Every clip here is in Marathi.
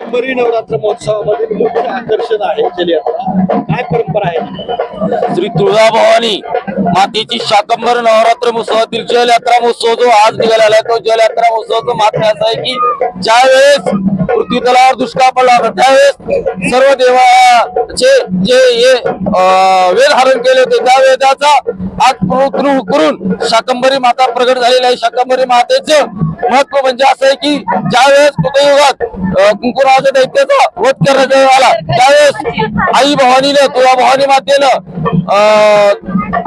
शाकंभरी नवरात्र महोत्सवामधील मुख्य आकर्षण आहे जलयात्रा. काय परंपरा आहे? श्री तुळजाभवानी मातेची शाकंभर नवरात्र महोत्सवातील जलयात्रा महोत्सव जो आज निघालेला आहे, तो जलयात्रा महोत्सवाचं महात्म्य असं आहे की ज्यावेळेस पृथ्वी तलावर दुष्काळ पडला होता त्यावेळेस सर्व देवाचे जे वेद धारण केले होते त्या वेदाचा आज करून शाकंभरी माता प्रगट झालेली आहे. शाकंभरी मातेचं महत्व म्हणजे असं आहे की ज्यावेळेस कृतयुगात कुंकुराच्या दैत्याचा वध करण्यात आला त्यावेळेस आई भवानीनं तुळा भवानी मातेनं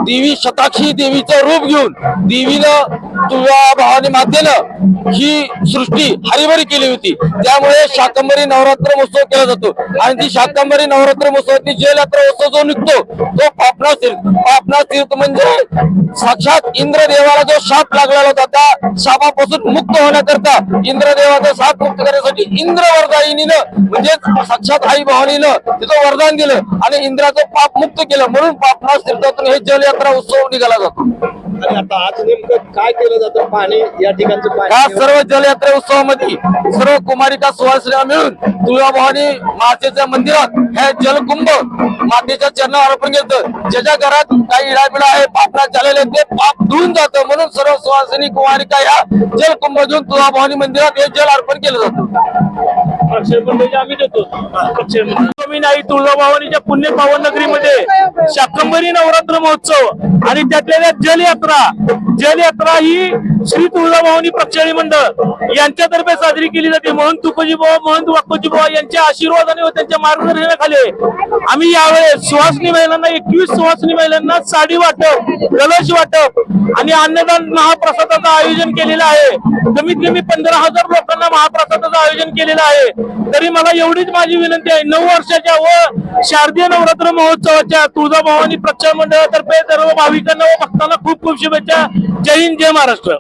देवी शताक्षी देवीचं रूप घेऊन देवीनं तुळा भवानी मातेनं ही सृष्टी हरिभरी केली होती. त्यामुळे शाकंभरी नवरात्र महोत्सव केला जातो आणि ती शाकंभरी नवरात्र महोत्सवाची जलयात्रा उत्सव जो निघतो तो पापना तीर्थ म्हणजे साक्षात इंद्रदेवाला जो शाप लागलेला होता त्या शापापासून मुक्त होण्याकरता इंद्रदेवाचा शाप मुक्त करण्यासाठी इंद्रवरदायिनीनं म्हणजे साक्षात आई भवानीनं तिथं वरदान दिलं आणि इंद्राचं पाप मुक्त केलं म्हणून पापना तीर्थातून हे जलयात्रा उत्सव निघाला जातो. आणि आता आज नेमकं काय केलं जातं? पाणी या ठिकाणचं या पाणी सर्व जलयात्रा उत्सवामध्ये सर्व कुमारिका सुवासिनी मिळून तुळजाभवानी मातेच्या मंदिरात हे जलकुंभ मातेच्या चरणावर अर्पण केलं. ज्याच्या घरात काही इडापिडा आहे पापनाश झालेले ते पाप धुवून जातं म्हणून सर्व सुवासिनी कुमारिका या जलकुंभ घेऊन तुळजाभवानी मंदिरात हे जल अर्पण केलं जातं. आम्ही देतो नाही तुळजाभवानीच्या पुण्य पावन नगरीमध्ये शाकंभरी नवरात्र महोत्सव आणि त्यातल्या जलयात्रा ही श्री तुळजाभवानी प्रक्षाळी मंडळ यांच्यातर्फे साजरी केली जाते. महंत तुकोजी बुवा महंत वाकोजी बुवा यांच्या आशीर्वादाने व त्यांच्या मार्गदर्शनाखाली आम्ही यावेळेस सुवासिनी महिलांना 21 सुवासिनी महिलांना साडी वाटप कलश वाटप आणि अन्नदान महाप्रसादाचं आयोजन केलेलं आहे. कमीत कमी 15,000 लोकांना महाप्रसादाचं आयोजन केलेलं आहे. तरी मला एवढीच माझी विनंती आहे 9 वर्षाच्या व शारदीय नवरात्र महोत्सवाच्या तुळजाभवानी प्रक्षाळी मंडळातर्फे सर्व भाविकांना व भक्तांना खूप खूप शुभेच्छा. जय हिंद जय महाराष्ट्र.